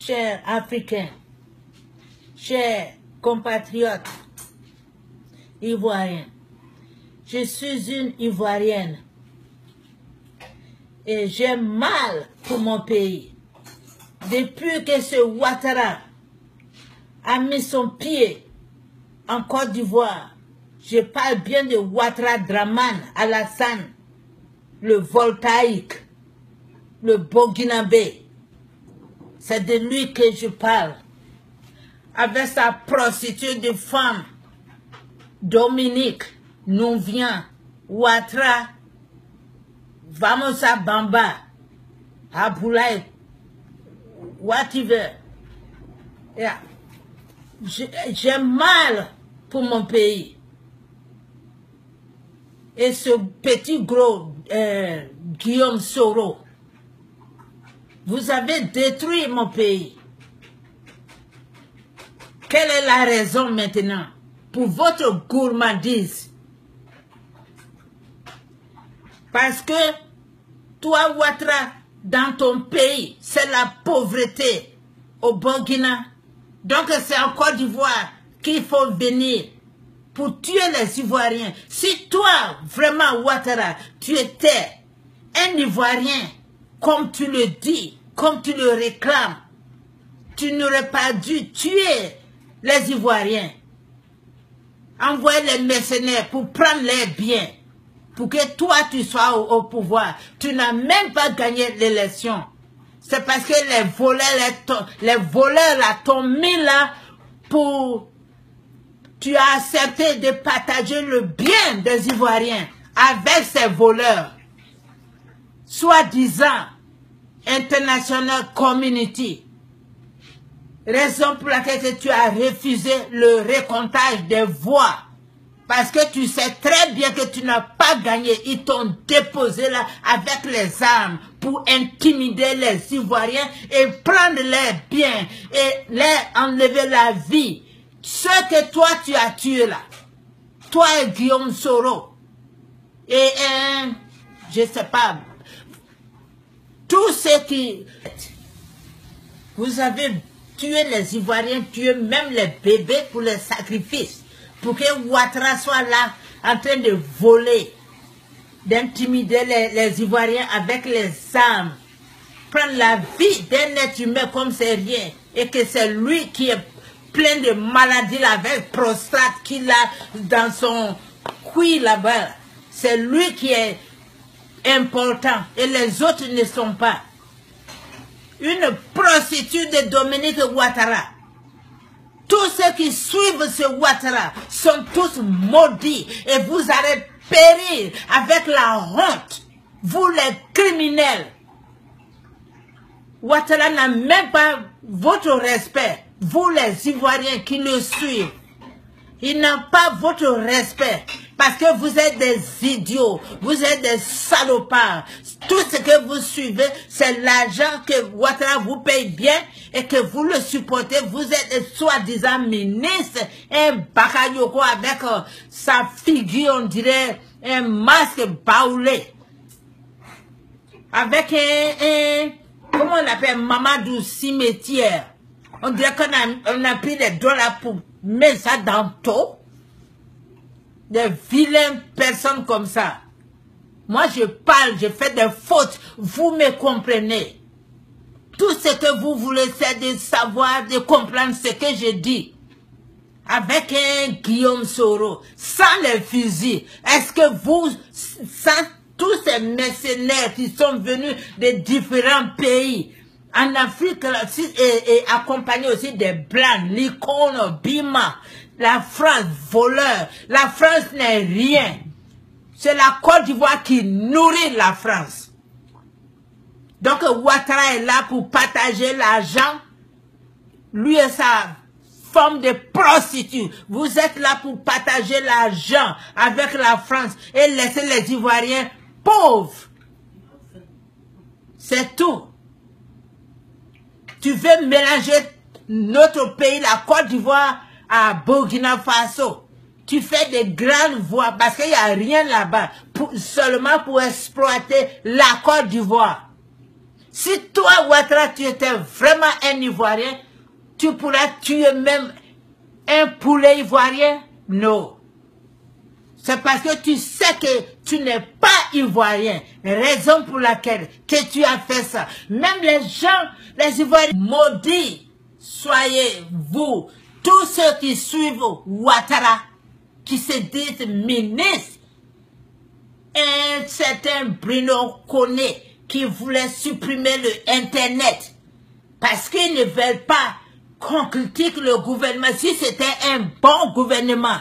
Chers Africains, chers compatriotes ivoiriens, je suis une Ivoirienne et j'ai mal pour mon pays. Depuis que ce Ouattara a mis son pied en Côte d'Ivoire, je parle bien de Ouattara Dramane Alassane, le voltaïque, le Burkinabé. C'est de lui que je parle. Avec sa prostituée de femme, Dominique Nouvien Ouattara, Vamosa Bamba, Aboulaye, whatever. Yeah. J'ai mal pour mon pays. Et ce petit gros Guillaume Soro, vous avez détruit mon pays. Quelle est la raison maintenant pour votre gourmandise? Parce que toi, Ouattara, dans ton pays, c'est la pauvreté au Burkina. Donc c'est en Côte d'Ivoire qu'il faut venir pour tuer les Ivoiriens. Si toi, vraiment, Ouattara, tu étais un Ivoirien, comme tu le dis, comme tu le réclames, tu n'aurais pas dû tuer les Ivoiriens. Envoyer les mercenaires pour prendre leurs biens, pour que toi tu sois au pouvoir. Tu n'as même pas gagné l'élection. C'est parce que les voleurs là t'ont mis là pour... Tu as accepté de partager le bien des Ivoiriens avec ces voleurs. Soi-disant International Community. Raison pour laquelle tu as refusé le recomptage des voix. Parce que tu sais très bien que tu n'as pas gagné. Ils t'ont déposé là avec les armes pour intimider les Ivoiriens et prendre leurs biens et leur enlever la vie. Ce que toi tu as tué là, toi et Guillaume Soro, et je ne sais pas, tous ceux qui... Vous avez tué les Ivoiriens, tué même les bébés pour les sacrifices. Pour que Ouattara soit là en train de voler, d'intimider les Ivoiriens avec les armes, prendre la vie d'un être humain comme c'est rien, et que c'est lui qui est plein de maladies là, avec prostate qu'il a dans son cuir là-bas. C'est lui qui est important et les autres ne sont pas. Une prostituée de Dominique Ouattara. Tous ceux qui suivent ce Ouattara sont tous maudits et vous allez périr avec la honte, vous les criminels. Ouattara n'a même pas votre respect, vous les Ivoiriens qui le suivent. Il n'a pas votre respect parce que vous êtes des idiots, vous êtes des salopards. Tout ce que vous suivez, c'est l'argent que Ouattara vous paye bien et que vous le supportez. Vous êtes soi-disant ministre, un Bakayoko avec sa figure, on dirait un masque baoulé. Avec un comment on appelle, Mamadou cimetière. On dirait qu'on a pris des dollars pour mettre ça dans le taux. Des vilaines personnes comme ça. Moi, je parle, je fais des fautes. Vous me comprenez. Tout ce que vous voulez, c'est de savoir, de comprendre ce que je dis. Avec un Guillaume Soro, sans les fusils, est-ce que vous, sans tous ces mercenaires qui sont venus de différents pays, en Afrique, et accompagnés aussi des Blancs, l'icône, Bima, la France, voleur. La France n'est rien. C'est la Côte d'Ivoire qui nourrit la France. Donc Ouattara est là pour partager l'argent. Lui et sa forme de prostituée. Vous êtes là pour partager l'argent avec la France et laisser les Ivoiriens pauvres. C'est tout. Tu veux mélanger notre pays, la Côte d'Ivoire, à Burkina Faso. Tu fais des grandes voies parce qu'il n'y a rien là-bas, seulement pour exploiter la Côte d'Ivoire. Si toi, Ouattara, tu étais vraiment un Ivoirien, tu pourrais tuer même un poulet ivoirien? Non. C'est parce que tu sais que tu n'es pas Ivoirien. Raison pour laquelle que tu as fait ça. Même les gens, les Ivoiriens, maudits, soyez-vous, tous ceux qui suivent Ouattara, qui se disent ministres, un certain Bruno Koné qui voulait supprimer le Internet parce qu'ils ne veulent pas qu'on critique le gouvernement. Si c'était un bon gouvernement,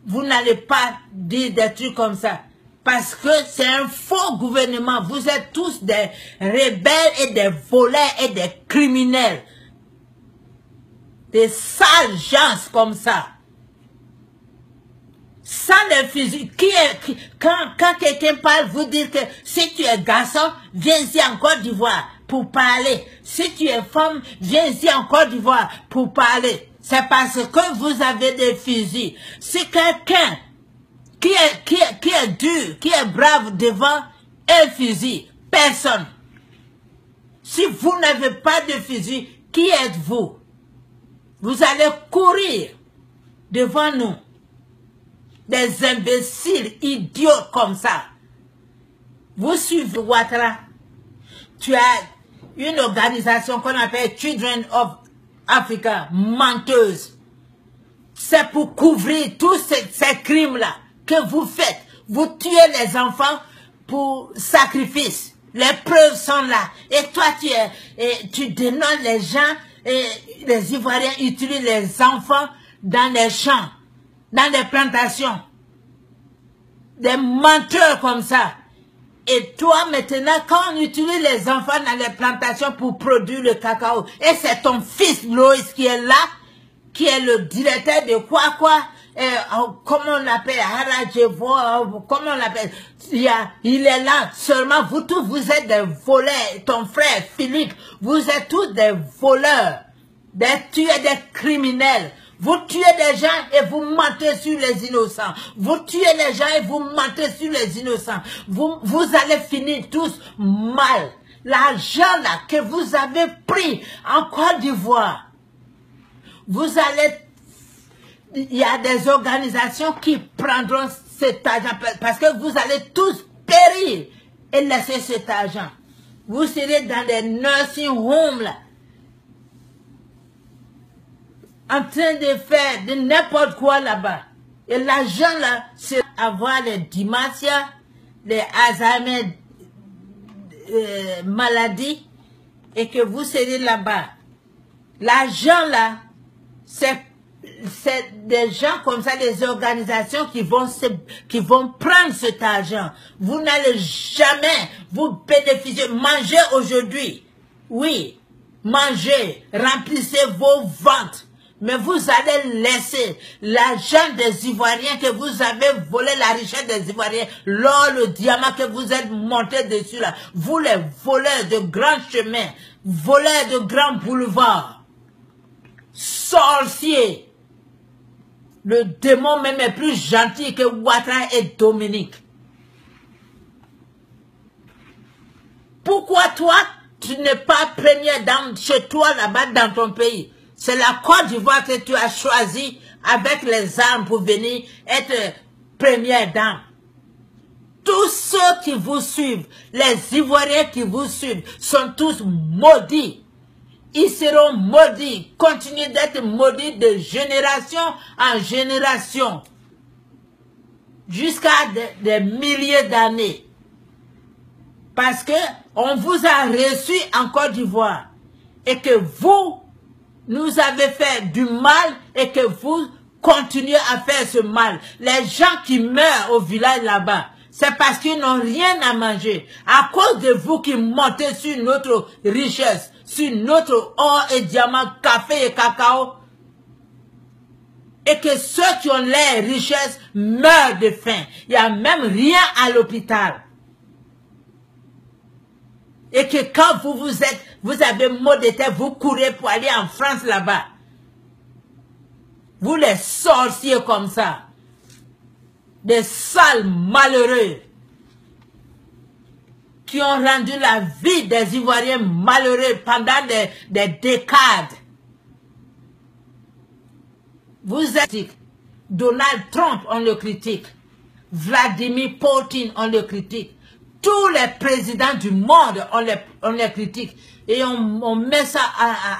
vous n'allez pas dire des trucs comme ça. Parce que c'est un faux gouvernement. Vous êtes tous des rebelles et des voleurs et des criminels. Des sales gens comme ça. Sans le fusil, quand quelqu'un parle, vous dites que si tu es garçon, viens-y en Côte d'Ivoire pour parler. Si tu es femme, viens-y en Côte d'Ivoire pour parler. C'est parce que vous avez des fusils. Si quelqu'un qui est dur, qui est brave devant un fusil, personne. Si vous n'avez pas de fusil, qui êtes-vous? Vous allez courir devant nous. Des imbéciles, idiots comme ça. Vous suivez Ouattara. Tu as une organisation qu'on appelle Children of Africa, menteuse. C'est pour couvrir tous ces crimes-là que vous faites. Vous tuez les enfants pour sacrifice. Les preuves sont là. Et toi, tu dénonces les gens, et les Ivoiriens utilisent les enfants dans les champs, dans les plantations. Des menteurs comme ça. Et toi, maintenant, quand on utilise les enfants dans les plantations pour produire le cacao, et c'est ton fils Loïs qui est là, qui est le directeur de quoi, comment on l'appelle, Harajevo, comment on l'appelle, il est là, seulement vous tous, vous êtes des voleurs, ton frère Philippe, vous êtes tous des voleurs, des tueurs, des criminels. Vous tuez des gens et vous mentez sur les innocents. Vous tuez les gens et vous mentez sur les innocents. Vous allez finir tous mal. L'argent là que vous avez pris en Côte d'Ivoire, vous allez... Il y a des organisations qui prendront cet argent parce que vous allez tous périr et laisser cet argent. Vous serez dans des nursing homes là, en train de faire de n'importe quoi là-bas. Et l'argent là, c'est avoir les Dimasia, les Alzheimer maladies, et que vous serez là-bas. L'argent là, c'est des gens comme ça, des organisations qui vont prendre cet argent. Vous n'allez jamais vous bénéficier. Mangez aujourd'hui. Oui, mangez, remplissez vos ventres. Mais vous allez laisser l'argent des Ivoiriens que vous avez volé, la richesse des Ivoiriens, l'or, le diamant que vous êtes monté dessus là. Vous les voleurs de grands chemins, voleurs de grands boulevards, sorciers. Le démon même est plus gentil que Ouattara et Dominique. Pourquoi toi, tu n'es pas première dame chez toi là-bas dans ton pays? C'est la Côte d'Ivoire que tu as choisi avec les armes pour venir être première dame. Tous ceux qui vous suivent, les Ivoiriens qui vous suivent, sont tous maudits. Ils seront maudits, continuent d'être maudits de génération en génération, jusqu'à des milliers d'années. Parce que on vous a reçu en Côte d'Ivoire et que vous nous avez fait du mal et que vous continuez à faire ce mal. Les gens qui meurent au village là-bas, c'est parce qu'ils n'ont rien à manger. À cause de vous qui montez sur notre richesse, sur notre or et diamant, café et cacao, et que ceux qui ont les richesses meurent de faim. Il n'y a même rien à l'hôpital. Et que quand vous avez maux de tête, vous courez pour aller en France là-bas. Vous les sorciers comme ça. Des sales malheureux. qui ont rendu la vie des Ivoiriens malheureux pendant des décades. Vous êtes... Donald Trump, on le critique. Vladimir Poutine, on le critique. Tous les présidents du monde, on les critique. Et on met ça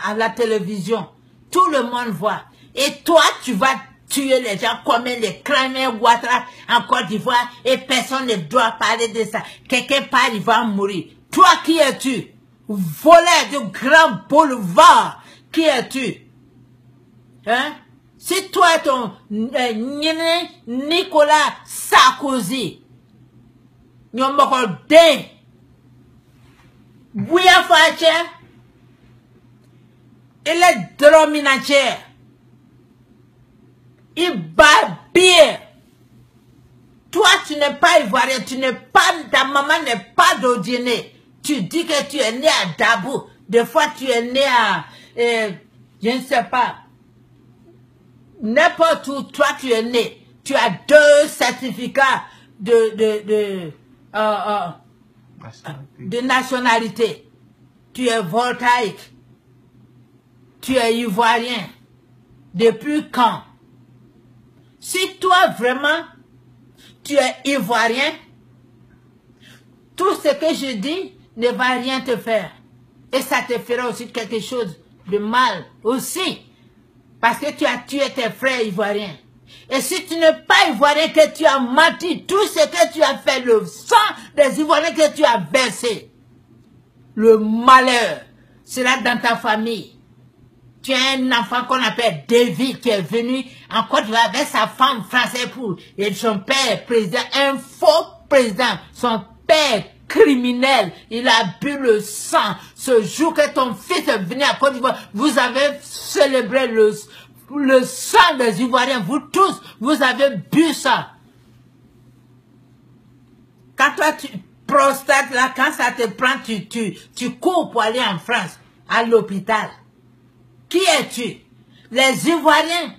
à la télévision. Tout le monde voit. Et toi, tu vas tuer les gens comme les Kwame Ouattara en Côte d'Ivoire et personne ne doit parler de ça. Quelque part, il va mourir. Toi, qui es-tu? Voleur du grand boulevard. Qui es-tu? Hein? Si toi, ton Nicolas Sarkozy, Nyomoko Den, Bouya Fache, il est dominateur. Il bat bien. Toi, tu n'es pas ivoirien, tu n'es pas, ta maman n'est pas d'Odiné. Tu dis que tu es né à Dabou. Des fois, tu es né à, je ne sais pas, n'importe où, toi, tu es né. Tu as 2 certificats de nationalité. Tu es voltaïque. Tu es ivoirien. Depuis quand? Si toi, vraiment, tu es ivoirien, tout ce que je dis ne va rien te faire. Et ça te fera aussi quelque chose de mal aussi. Parce que tu as tué tes frères ivoiriens. Et si tu n'es pas ivoirien, que tu as menti, tout ce que tu as fait, le sang des Ivoiriens que tu as versé, le malheur sera dans ta famille. Tu as un enfant qu'on appelle David qui est venu en Côte d'Ivoire avec sa femme française et son père président, un faux président, son père criminel, il a bu le sang. Ce jour que ton fils est venu à Côte d'Ivoire, vous avez célébré le sang des Ivoiriens, vous tous, vous avez bu ça. Quand toi tu prostates là, quand ça te prend, tu cours pour aller en France, à l'hôpital. Qui es-tu? Les Ivoiriens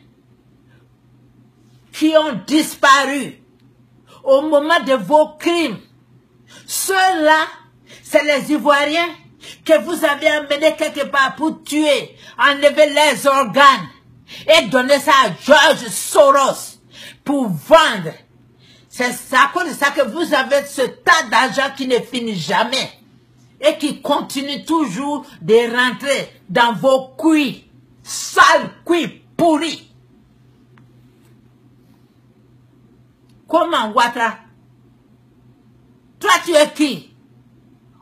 qui ont disparu au moment de vos crimes. Ceux-là, c'est les Ivoiriens que vous avez amenés quelque part pour tuer, enlever les organes et donner ça à George Soros pour vendre. C'est à cause de ça que vous avez ce tas d'argent qui ne finit jamais et qui continue toujours de rentrer dans vos couilles, sales couilles pourries. Comment, Ouattara? Toi, tu es qui?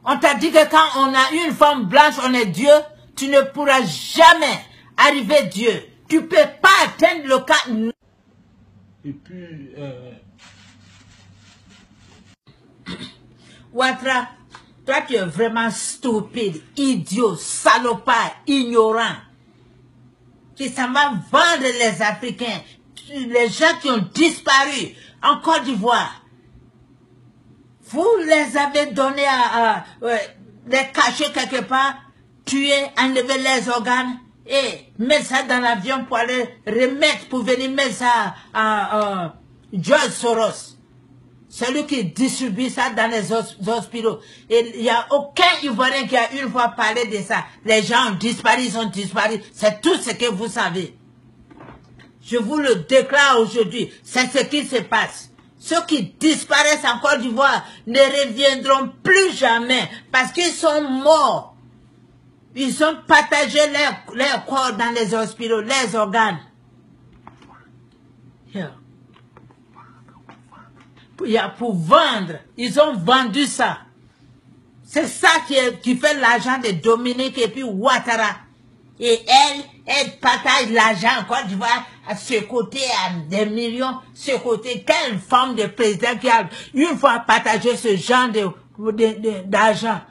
On t'a dit que quand on a une femme blanche, on est Dieu. Tu ne pourras jamais arriver Dieu. Tu ne peux pas atteindre le cas. Et puis... Ouattara, toi, tu es vraiment stupide, idiot, salopard, ignorant. Qui s'en va vendre les Africains. Les gens qui ont disparu en Côte d'Ivoire. Vous les avez donnés à les cacher quelque part, tuer, enlever les organes et mettre ça dans l'avion pour aller remettre, pour venir mettre ça à George Soros. Celui qui distribue ça dans les hospitaux. Et il n'y a aucun Ivoirien qui a une fois parlé de ça. Les gens ont disparu, ils ont disparu. C'est tout ce que vous savez. Je vous le déclare aujourd'hui. C'est ce qui se passe. Ceux qui disparaissent en Côte d'Ivoire ne reviendront plus jamais parce qu'ils sont morts. Ils ont partagé leur corps dans les hospitaux, les organes. Pour vendre, ils ont vendu ça. C'est ça qui fait l'argent de Dominique et puis Ouattara. Et elle partage l'argent en Côte d'Ivoire à ce côté, à des millions, ce côté. Quelle forme de président qui a une fois partagé ce genre d'argent?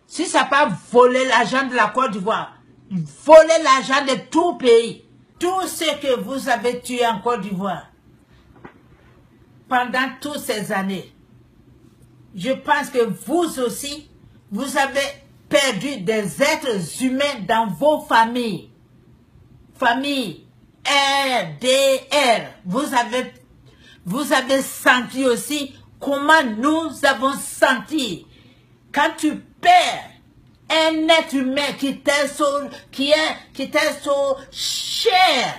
Si ça n'a pas volé l'argent de la Côte d'Ivoire, voler l'argent de tout pays, tout ce que vous avez tué en Côte d'Ivoire, pendant toutes ces années, je pense que vous aussi, vous avez perdu des êtres humains dans vos familles. Famille RDR. Vous avez senti aussi comment nous avons senti quand tu perds un être humain qui t'est so cher,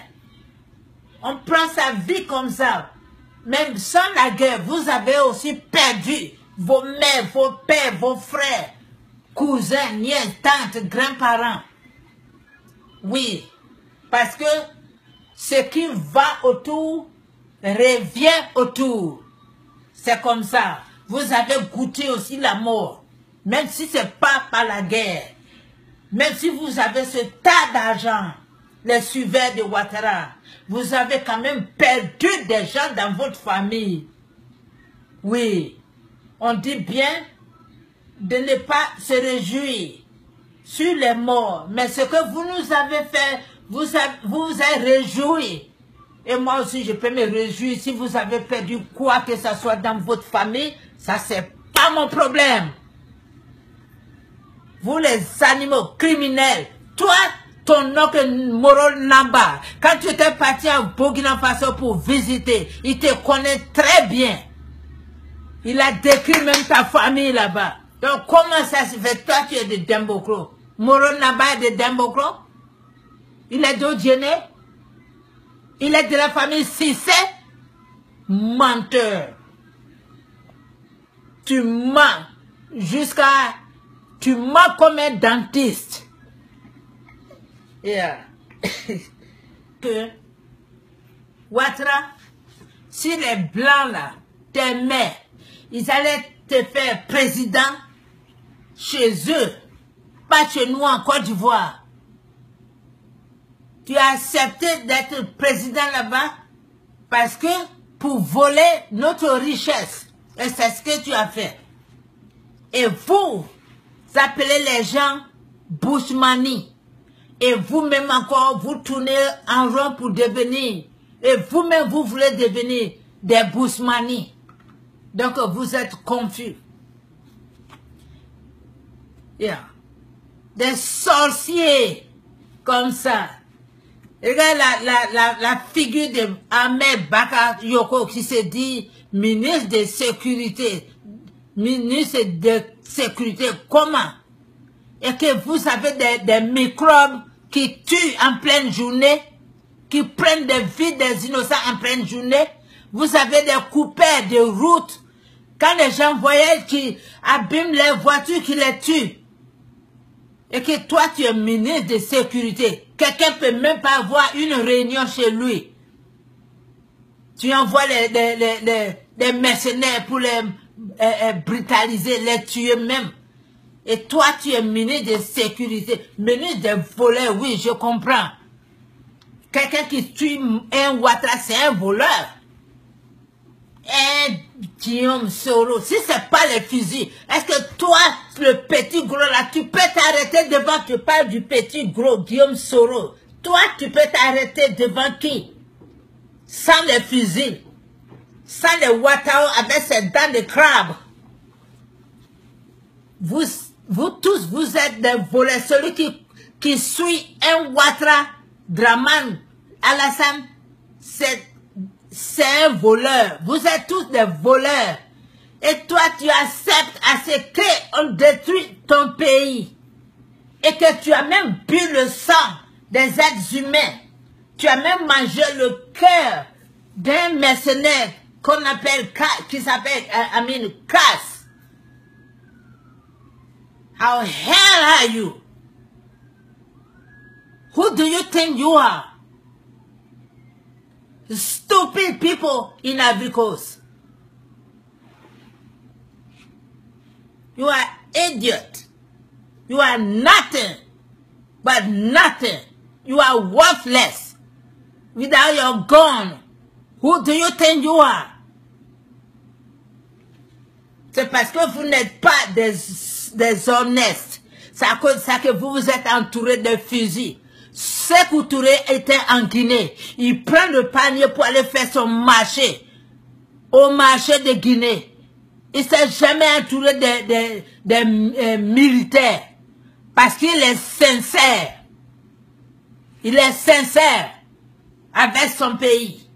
on prend sa vie comme ça. Même sans la guerre, vous avez aussi perdu vos mères, vos pères, vos frères, cousins, nièces, tantes, grands-parents. Oui, parce que ce qui va autour revient autour. C'est comme ça. Vous avez goûté aussi la mort. Même si ce n'est pas par la guerre. Même si vous avez ce tas d'argent, les suiveurs de Ouattara, vous avez quand même perdu des gens dans votre famille. Oui, on dit bien de ne pas se réjouir sur les morts. Mais ce que vous nous avez fait, vous vous êtes réjouis. Et moi aussi, je peux me réjouir si vous avez perdu quoi que ce soit dans votre famille. Ça, c'est pas mon problème. Vous les animaux criminels, toi, ton oncle Moro Namba, quand tu étais parti à Burkina Faso pour visiter, il te connaît très bien. Il a décrit même ta famille là-bas. Donc comment ça se fait? Toi, tu es de Dembokro. Moro Namba est de Dembokro. Il est d'Odjene. Il est de la famille Sissé. Menteur. Tu mens jusqu'à... Tu mens comme un dentiste. Yeah. Que Ouattara, si les blancs là t'aimaient, ils allaient te faire président chez eux, pas chez nous en Côte d'Ivoire. Tu as accepté d'être président là-bas parce que pour voler notre richesse. Et c'est ce que tu as fait. Et vous appelez les gens Bushmani. Et vous-même encore, vous tournez en rond pour devenir. Et vous-même, vous voulez devenir des Bushmani. Donc, vous êtes confus. Yeah. Des sorciers comme ça. Regarde la figure de Ahmed Bakar Yoko qui se dit ministre de sécurité. Ministre de sécurité, comment? Et que vous avez des microbes qui tuent en pleine journée, qui prennent des vies des innocents en pleine journée. Vous avez des coupeurs de routes. Quand les gens voyaient qui abîment les voitures, qui les tuent. Et que toi, tu es ministre de sécurité. Quelqu'un ne peut même pas avoir une réunion chez lui. Tu envoies les mercenaires pour les brutaliser, les tuer même. Et toi, tu es ministre de sécurité, ministre des voleurs, oui, je comprends. Quelqu'un qui tue un Ouattara, c'est un voleur. Un Guillaume Soro, si ce n'est pas les fusils, est-ce que toi, le petit gros là, tu peux t'arrêter devant, tu parles du petit gros Guillaume Soro. Toi, tu peux t'arrêter devant qui? Sans les fusils, sans les Ouattara avec ses dents de crabe. Vous tous, vous êtes des voleurs. Celui qui suit un Ouattara, Draman, Alassane, c'est un voleur. Vous êtes tous des voleurs. Et toi, tu acceptes à ce qu'on détruit ton pays. Et que tu as même bu le sang des êtres humains. Tu as même mangé le cœur d'un mercenaire qu'on appelle, qui s'appelle, Cass. How hell are you? Who do you think you are? Stupid people in Ivory Coast. You are idiot. You are nothing but nothing. You are worthless. Without your gun, who do you think you are? C'est parce que vous n'êtes pas des honnêtes. C'est à cause de ça que vous vous êtes entouré de fusils. Sékou Touré était en Guinée. Il prend le panier pour aller faire son marché. Au marché de Guinée. Il ne s'est jamais entouré des militaires. Parce qu'il est sincère. Il est sincère avec son pays.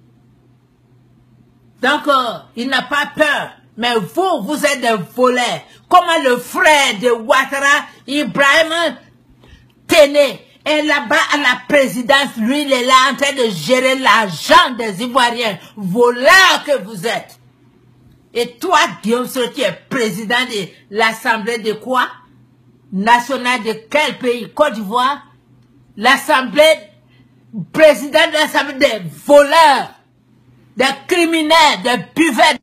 Donc, il n'a pas peur Mais vous, vous êtes des voleurs. Comment le frère de Ouattara, Ibrahim Téné, est là-bas à la présidence. Lui, il est là en train de gérer l'argent des Ivoiriens. Voleurs que vous êtes. Et toi, Guillaume Soro, tu es président de l'Assemblée de quoi? Nationale de quel pays? Côte d'Ivoire? L'Assemblée, président de l'Assemblée des voleurs, des criminels, des buveurs.